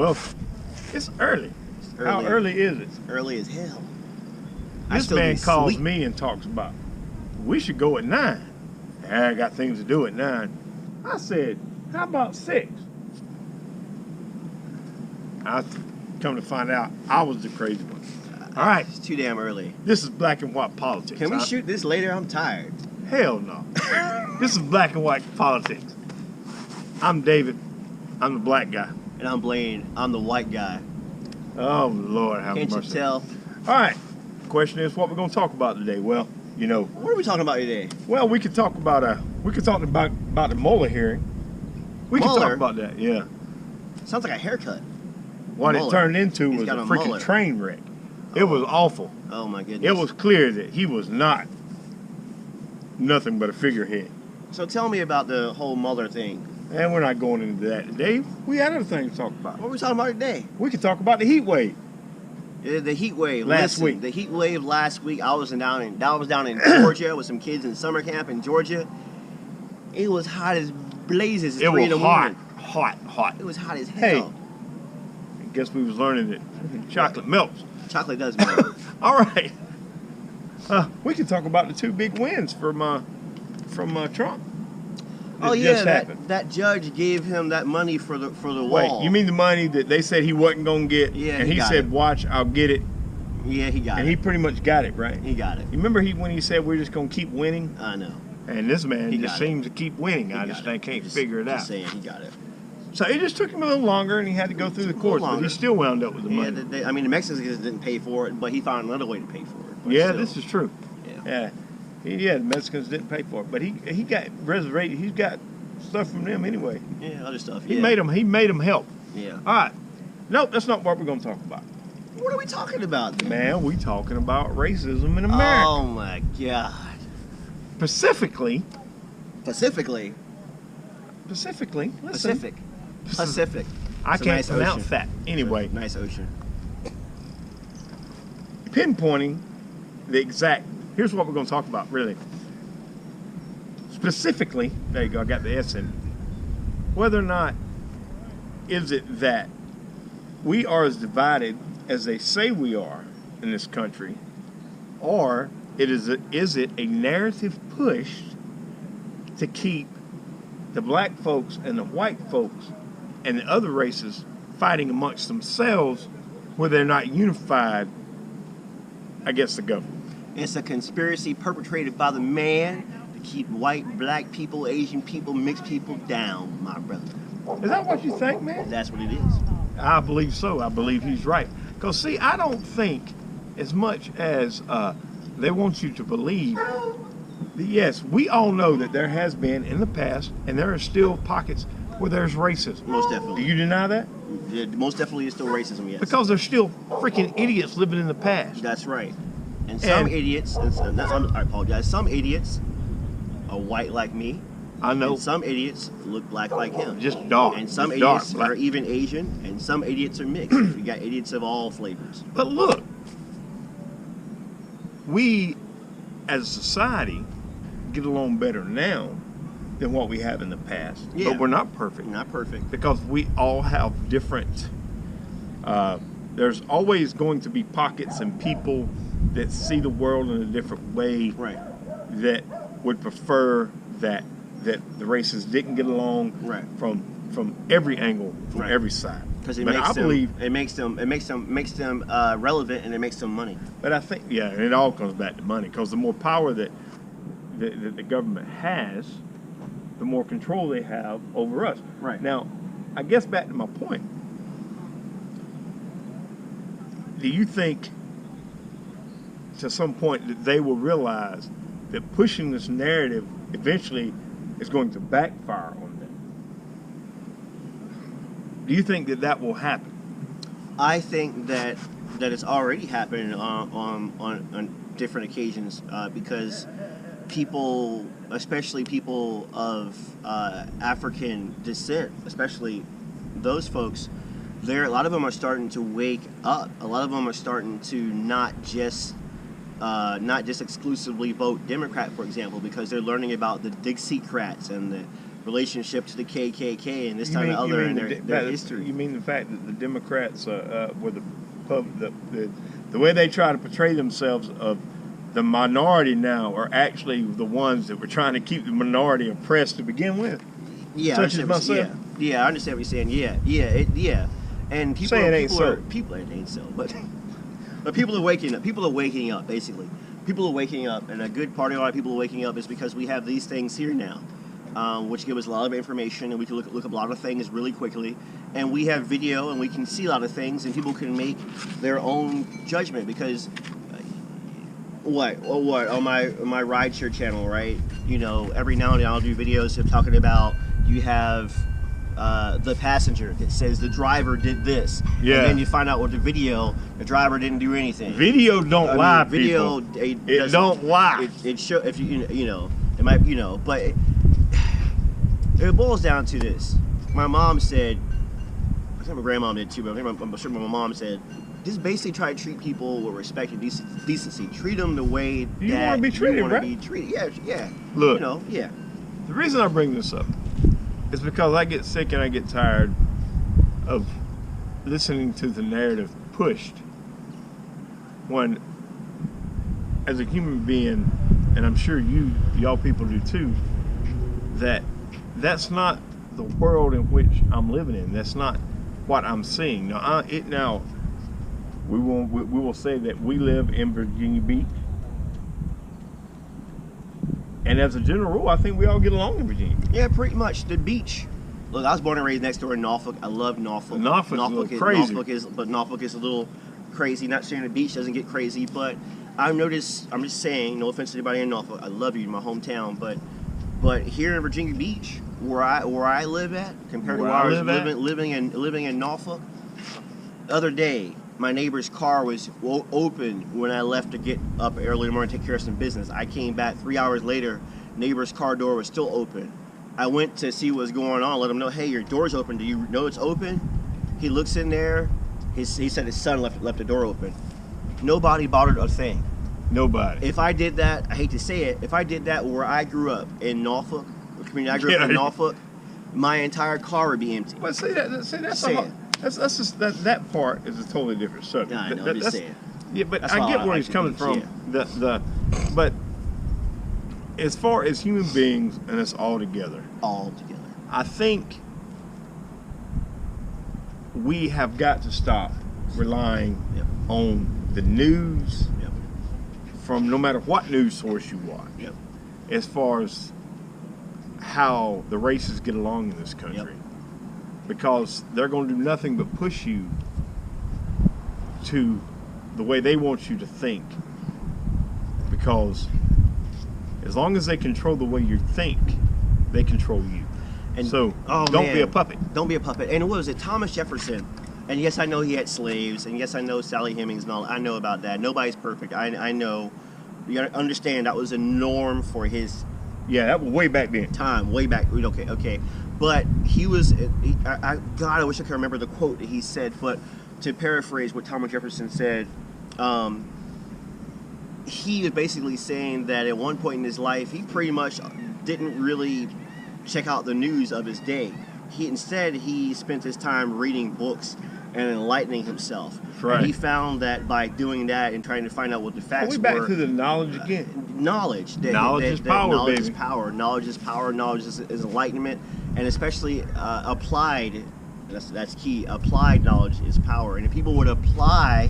Norfolk. It's early. How early is it? It's early as hell. This man calls me and talks about, we should go at 9. I got things to do at 9. I said, how about 6? I come to find out I was the crazy one. All right. It's too damn early. This is Black and White Politics. Can we shoot this later? I'm tired. Hell no. This is Black and White Politics. I'm David. I'm the black guy. And I'm Blaine. I'm the white guy. Oh, Lord, have mercy. Can't you tell? All right. The question is, what we're going to talk about today? Well, you know. What are we talking about today? Well, we could talk about the Mueller hearing. We can talk about that, yeah. Sounds like a haircut. What it turned into was a freaking train wreck. It was awful. Oh, my goodness. It was clear that he was nothing but a figurehead. So tell me about the whole Mueller thing. And we're not going into that today. We had other things to talk about. What are we talking about today? We could talk about the heat wave. Yeah, the heat wave. Last week. The heat wave last week. I was down in Georgia with some kids in summer camp in Georgia. It was hot as blazes. It was hot. It was hot as hell. Hey, I guess we was learning that chocolate melts. Chocolate does melt. All right. We can talk about the 2 big wins from Trump. Oh yeah, that judge gave him that money for the wall. Wait, you mean the money that they said he wasn't gonna get? Yeah, and he said, "Watch, I'll get it." Yeah, he got it. And he pretty much got it, right? He got it. You remember when he said we're just gonna keep winning? I know. And this man just seems to keep winning. I can't figure it out. Just saying, he got it. So it just took him a little longer, and he had to go through the courts, but he still wound up with the money. I mean, the Mexicans didn't pay for it, but he found another way to pay for it. Yeah, this is true. Yeah. The Mexicans didn't pay for it, but he got reservation. He's got stuff from them anyway. Yeah, other stuff. He made them help. Yeah. All right. Nope, that's not what we're going to talk about. What are we talking about, then? Man, we talking about racism in America. Oh my God. Pacifically. Pacific. Listen. Pacific. I can't pronounce that. Anyway. Nice ocean. Pinpointing the exact. Here's what we're going to talk about, really. Specifically, there you go, I got the S in it. Whether or not is it that we are as divided as they say we are in this country, or is it a narrative push to keep the black folks and the white folks and the other races fighting amongst themselves where they're not unified against the government? It's a conspiracy perpetrated by the man to keep white, black people, Asian people, mixed people down, my brother. Is that what you think, man? That's what it is. I believe so. I believe he's right. Because, see, I don't think as much as they want you to believe that, yes, we all know that there has been in the past, and there are still pockets where there's racism. Most definitely. Do you deny that? Yeah, most definitely is still racism, yes. Because there's still freaking idiots living in the past. That's right. And some idiots, I apologize, some idiots are white like me. I know. And some idiots look black like him. Just dark. And some idiots are even Asian, and some idiots are mixed. We got idiots of all flavors. But look, we as a society get along better now than what we have in the past. Yeah. But we're not perfect. Not perfect. Because we all have different, there's always going to be pockets and people that see the world in a different way. Right. That would prefer that the races didn't get along. Right. From every angle, from every side. Because it makes them relevant, and it makes them money. But I think, yeah, and it all comes back to money. Because the more power that the government has, the more control they have over us. Right. Now, I guess back to my point. Do you think to some point that they will realize that pushing this narrative eventually is going to backfire on them? Do you think that will happen? I think that it's already happening on different occasions because people, especially people of African descent, especially those folks, a lot of them are starting to wake up. A lot of them are starting to not just exclusively vote Democrat, for example, because they're learning about the Dixiecrats and relationship to the KKK and this, time, and other in their history. You mean the fact that the Democrats were the way they try to portray themselves of the minority now are actually the ones that were trying to keep the minority oppressed to begin with? Yeah, such as myself. Yeah, I understand what you're saying. Yeah. And people it ain't so. It ain't so, but people are waking up. People are waking up, basically. People are waking up, and a good part of why people are waking up is because we have these things here now, which give us a lot of information, and we can look up a lot of things really quickly. And we have video, and we can see a lot of things, and people can make their own judgment. Because on my rideshare channel, right? You know, every now and then I'll do videos of talking about, you have the passenger that says the driver did this. Yeah. And then you find out with the video, the driver didn't do anything. Video don't lie, video, people. It don't lie. It show if you know it might but it boils down to this. My mom said, I think my grandma did too, but I'm sure my mom said, just basically try to treat people with respect and decency. Treat them the way that you want to be treated, right? Be treated. Yeah. Look, yeah. The reason I bring this up is because I get sick and I get tired of listening to the narrative pushed when, as a human being, and I'm sure y'all people do too, that's not the world in which I'm living in. That's not what I'm seeing. Now, we will say that we live in Virginia Beach, and as a general rule, I think we all get along in Virginia. Yeah, pretty much. The beach. Look, I was born and raised next door in Norfolk. I love Norfolk. Norfolk is crazy. Norfolk is a little crazy. Not saying the beach doesn't get crazy, but I've noticed. I'm just saying, no offense to anybody in Norfolk. I love you, my hometown, but here in Virginia Beach, where I live at, compared to where I was living in Norfolk, the other day, my neighbor's car was open when I left to get up early in the morning to take care of some business. I came back 3 hours later, neighbor's car door was still open. I went to see what's going on, let him know, hey, your door's open. Do you know it's open? He looks in there. He said his son left the door open. Nobody bothered a thing. Nobody. If I did that, I hate to say it, if I did that where I grew up in Norfolk, I grew up in Norfolk, my entire car would be empty. But that's just that part is a totally different subject. I know, I'm just saying. Yeah, but I get where he's coming from. Yeah. But as far as human beings and us all together, I think we have got to stop relying on the news from no matter what news source you watch. As far as how the races get along in this country. Because they're going to do nothing but push you to the way they want you to think. Because as long as they control the way you think, they control you. And so don't be a puppet. Don't be a puppet. And what was it? Thomas Jefferson. And yes, I know he had slaves. And yes, I know Sally Hemings and all. I know about that. Nobody's perfect. I know. You gotta understand that was a norm for his. Yeah, that was way back then. Time, way back. Okay. But he was, God, I wish I could remember the quote that he said, but to paraphrase what Thomas Jefferson said, he was basically saying that at one point in his life, he pretty much didn't really check out the news of his day. Instead, he spent his time reading books and enlightening himself. Right. And he found that by doing that and trying to find out what the facts were. Are we back to the knowledge again? Knowledge. Knowledge is power, knowledge baby. Is power. Knowledge is power. Knowledge is enlightenment. And especially applied, that's key, applied knowledge is power. And if people would apply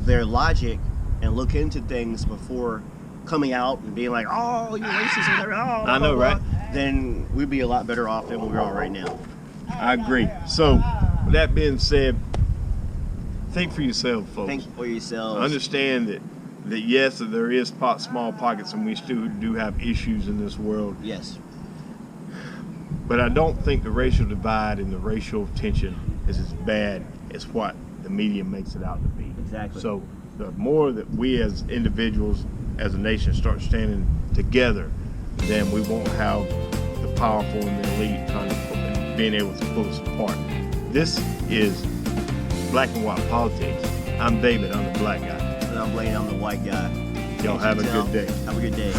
their logic and look into things before coming out and being like, oh, you're racist, I know, right? Then we'd be a lot better off than we are right now. I agree. So, with that being said, think for yourself, folks. Think for yourselves. Understand that yes, there is small pockets, and we still do have issues in this world. Yes. But I don't think the racial divide and the racial tension is as bad as what the media makes it out to be. Exactly. So the more that we as individuals, as a nation, start standing together, then we won't have the powerful and the elite trying to being able to pull us apart. This is Black and White Politics. I'm David, I'm the black guy. And I'm Blaine, I'm the white guy. Y'all have a good day. Have a good day.